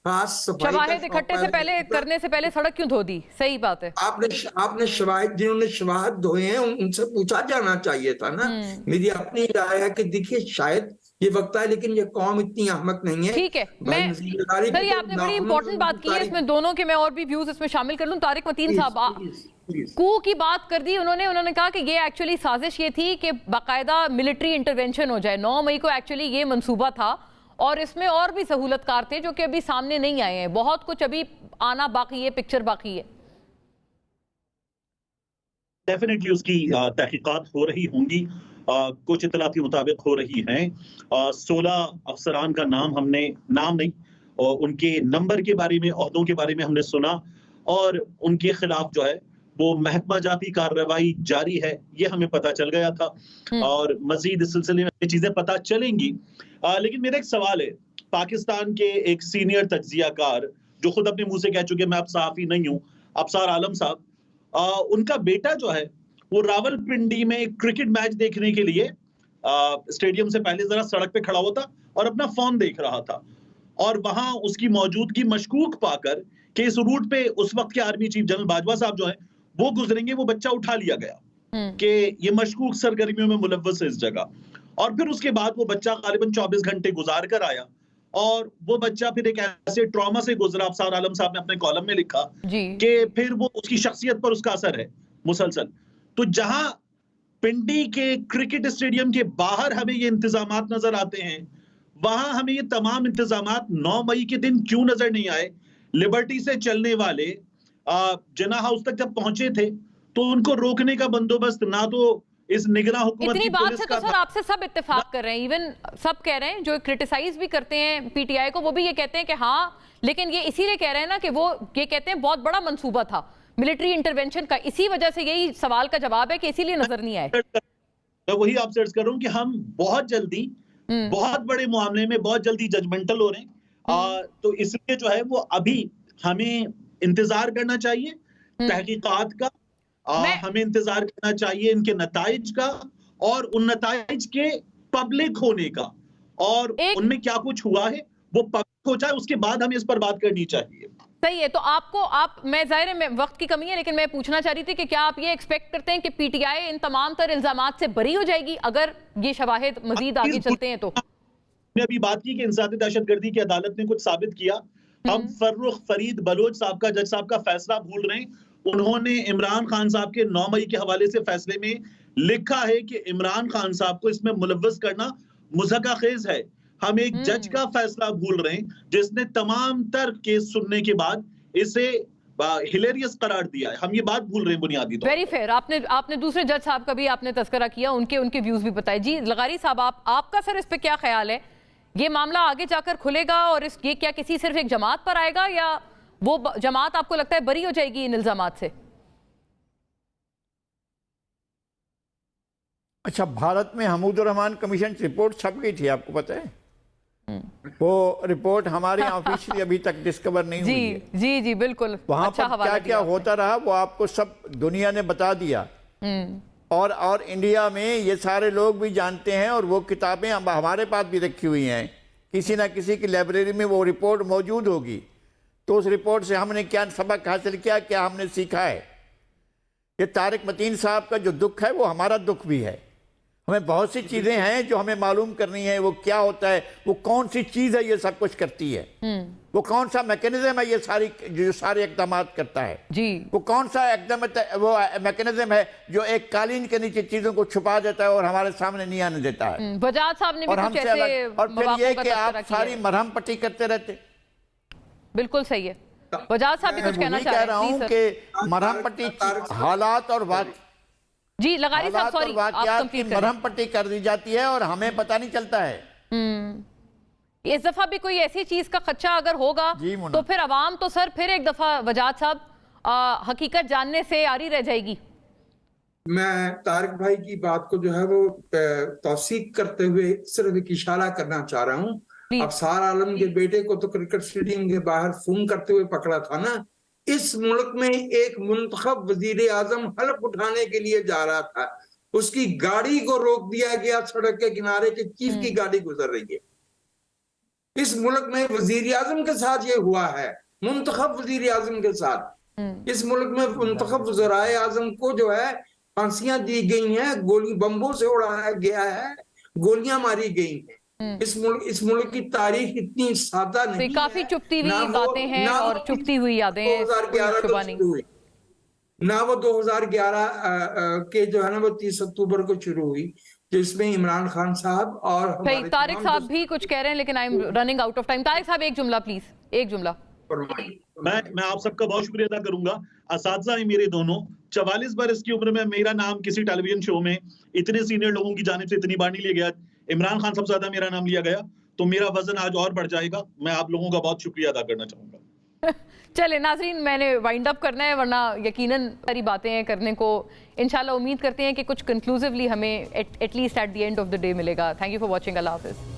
Speaker 2: खास सफाई
Speaker 1: शवाहिद इकट्ठे से पहले करने से पहले सड़क क्यों धो दी? सही बात है।
Speaker 2: आपने शवाहिद, जिन्होंने शवाहिद धोए हैं उनसे पूछा जाना चाहिए था ना। मेरी अपनी राय है कि देखिए शायद ये वक्त है, लेकिन ये कौम इतनी अहमक नहीं है।
Speaker 1: ठीक है, मैं सर ये आपने बड़ी इंपॉर्टेंट बात की है, इसमें दोनों के मैं और भी व्यूज इसमें शामिल कर लूं। तारिक मतीन साहब, कू की बात कर दी उन्होंने कहा कि ये एक्चुअली साजिश ये थी कि बाकायदा मिलिट्री इंटरवेंशन हो जाए। 9 मई को एक्चुअली ये मंसूबा था और इसमें और भी सहूलतकार थे जो कि अभी सामने नहीं आए हैं। बहुत कुछ अभी आना बाकी है, पिक्चर बाकी है।
Speaker 3: डेफिनेटली उसकी तहकीकात हो रही होंगी, कुछ इतलात के मुताबिक हो रही हैं। 16 अफसरान का नाम नहीं और उनके नंबर के बारे में, ओहदों के बारे में हमने सुना और उनके खिलाफ जो है वो महकमा जाती कार्रवाई जारी है, ये हमें पता चल गया था और मजीद इस सिलसिले में चीजें पता चलेंगी। लेकिन मेरा एक सवाल है, पाकिस्तान के एक सीनियर तज्जियाकार जो खुद अपने मुंह से कह चुके मैं अब सहाफी नहीं हूं, अफसार आलम साहब, उनका बेटा जो है वो रावलपिंडी में एक क्रिकेट मैच देखने के लिए स्टेडियम से पहले जरा सड़क पे खड़ा हुआ था और अपना फोन देख रहा था और वहां उसकी मौजूदगी मशकूक पाकर कि इस रूट पे उस वक्त के आर्मी चीफ जनरल बाजवा साहब जो है वो गुजरेंगे, वो बच्चा उठा लिया गया कि ये मशकूक सरगर्मियों में मुलव्वस है इस जगह। और फिर उसके बाद वो बच्चा गालिबन 24 घंटे गुजार कर आया और वो बच्चा फिर एक ऐसे ट्रॉमा से गुजरा, अफसार आलम साहब ने अपने कॉलम में लिखा कि फिर वो उसकी शख्सियत पर उसका असर है मुसलसल। तो जहां पिंडी के क्रिकेट स्टेडियम के बाहर हमें ये इंतजामात नजर आते हैं, वहां हमें ये तमाम इंतजामात 9 मई के दिन क्यों नजर नहीं आए? लिबर्टी से चलने वाले जिन्ना हाउस तक जब पहुंचे थे तो उनको रोकने का बंदोबस्त ना तो इस निगरान हुकूमत
Speaker 1: इतनी
Speaker 3: की
Speaker 1: बात
Speaker 3: पुलिस
Speaker 1: से
Speaker 3: का
Speaker 1: तो सर आपसे सब इत्तेफाक कर रहे हैं, इवन सब कह रहे हैं जो क्रिटिसाइज भी करते हैं पीटीआई को, वो भी ये कहते हैं कि हाँ, लेकिन ये इसीलिए कह रहे हैं ना कि वो ये कहते हैं बहुत बड़ा मंसूबा था मिलिट्री इंटरवेंशन का, इसी वजह से यही सवाल का जवाब है कि इसीलिए नजर नहीं आए।
Speaker 3: मैं वही आपसे अर्ज कर रहा हूं कि हम बहुत जल्दी बहुत बड़े मामले में बहुत जल्दी जजमेंटल हो रहे हैं, तो इसलिए जो है वो अभी हमें इंतजार करना चाहिए तहकीकात का, हमें इंतजार करना चाहिए इनके नताइज का और उन नताइज के पब्लिक होने का, और उनमें क्या कुछ हुआ है वो पब्लिक हो जाए, उसके बाद हमें इस पर बात करनी चाहिए।
Speaker 1: सही है। तो मैं जाहिर है वक्त की कमी है, लेकिन मैं पूछना चाह रही थी कि क्या आप ये एक्सपेक्ट करते हैं कि पीटीआई इन तमाम तर इल्जामात से बरी हो जाएगी अगर ये शवाहिद मजीद आगे चलते हैं? तो
Speaker 3: हमने अभी बात की कि इंसानी दहशतगर्दी की अदालत ने कुछ साबित किया। हम फर्रुख फरीद बलोच साहब का, जज साहब का फैसला भूल रहे हैं। उन्होंने इमरान खान साहब के 9 मई के हवाले से फैसले में लिखा है कि इमरान खान साहब को इसमें मुलव्वस करना मुज़क्काखेज है। हम एक जज का फैसला भूल रहे हैं जिसने तमाम तर केस सुनने के बाद इसे हिलेरियस करार दिया है। हम ये बात भूल रहे हैं बुनियादी तौर।
Speaker 1: Very fair. आपने दूसरे जज साहब का भी आपने तस्करा किया, उनके व्यूज भी बताए। जी लगारी साहब, आपका सर इस पे क्या ख्याल है? ये मामला आगे जाकर खुलेगा और ये क्या किसी सिर्फ एक जमात पर आएगा या वो जमात आपको लगता है बरी हो जाएगी इन इल्जामात से?
Speaker 4: अच्छा, भारत में हमीदुर रहमान कमीशन रिपोर्ट छप गई थी, आपको पता है? वो रिपोर्ट हमारे ऑफिशियली अभी तक डिस्कवर नहीं हुई है।
Speaker 1: जी जी बिल्कुल।
Speaker 4: वहां पर क्या क्या होता रहा वो आपको सब दुनिया ने बता दिया, और इंडिया में ये सारे लोग भी जानते हैं, और वो किताबें हमारे पास भी रखी हुई हैं, किसी ना किसी की लाइब्रेरी में वो रिपोर्ट मौजूद होगी। तो उस रिपोर्ट से हमने क्या सबक हासिल किया, क्या हमने सीखा है? ये तारिक मतीन साहब का जो दुख है वो हमारा दुख भी है। हमें बहुत सी चीजें हैं जो हमें मालूम करनी है, वो क्या होता है, वो कौन सी चीज है ये सब कुछ करती है, वो कौन सा मैकेनिज्म है ये जो सारे इकदाम करता है जी, वो कौन सा एकदम वो मैकेनिज्म है जो एक कालीन के नीचे चीजों को छुपा देता है और हमारे सामने नहीं आने देता है।
Speaker 1: बजाज साहब ने भी कुछ ऐसे
Speaker 4: और फिर ये कि आप सारी मरहम पट्टी करते रहते।
Speaker 1: बिल्कुल सही है। बजाज साहब भी कुछ कहना चाह रहा हूँ
Speaker 4: कि मरहम पट्टी हालात और
Speaker 1: जी लगारी साहब सॉरी आप
Speaker 4: की मरहम पट्टी कर दी जाती है और हमें पता नहीं चलता है।
Speaker 1: इस दफा भी कोई ऐसी चीज का खदशा अगर होगा तो फिर अवाम तो सर फिर एक दफा वजाद साहब हकीकत जानने से आरी रह जाएगी।
Speaker 2: मैं तारिक भाई की बात को जो है वो तौसीक करते हुए सिर्फ एक इशारा करना चाह रहा हूँ। अफसार आलम के बेटे को तो क्रिकेट स्टेडियम के बाहर फोन करते हुए पकड़ा था ना। इस मुल्क में एक मुंतखब वजीर आजम हल्फ उठाने के लिए जा रहा था, उसकी गाड़ी को रोक दिया गया सड़क के किनारे के चीफ की गाड़ी गुजर रही है। इस मुल्क में वजीर आजम के साथ ये हुआ है, मुंतखब वजीर आजम के साथ। इस मुल्क में मुंतखब वज़राए आजम को जो है फांसियां दी गई हैं, गोली बम्बों से उड़ाया गया है, गोलियां मारी गई हैं। इस मुल्क की तारीख इतनी सादा नहीं है।
Speaker 1: काफी चुपती हुई बातें हैं और चुपती हुई यादें हैं।
Speaker 2: 2011 ना वो 2011 के जो है ना वो 30 अक्टूबर को शुरू हुई, जिसमें इमरान खान साहब और
Speaker 1: तारिक साहब भी कुछ कह रहे हैं, लेकिन I am running out of time. Tariq साहब एक जुमला प्लीज, एक जुमला।
Speaker 3: मैं आप सबका बहुत शुक्रिया अदा करूंगा। असातिज़ा हैं मेरे दोनों। 44 बरस की उम्र में मेरा नाम किसी टेलीविजन शो में इतने सीनियर लोगों की जानिब से इतनी बार नहीं लिया गया। इमरान खान सबसे ज्यादा मेरा नाम लिया गया, तो मेरा वजन आज और बढ़ जाएगा। मैं आप लोगों का बहुत शुक्रिया अदा करना चाहूंगा।
Speaker 1: चले नाज़रीन, मैंने वाइंड अप करना है, वरना यकीनन सारी बातें करने को इंशाल्लाह उम्मीद करते हैं कि कुछ कंक्लूसिवली हमें at least at the end of the day मिलेगा। Thank you for watching. Allah हाफिज़।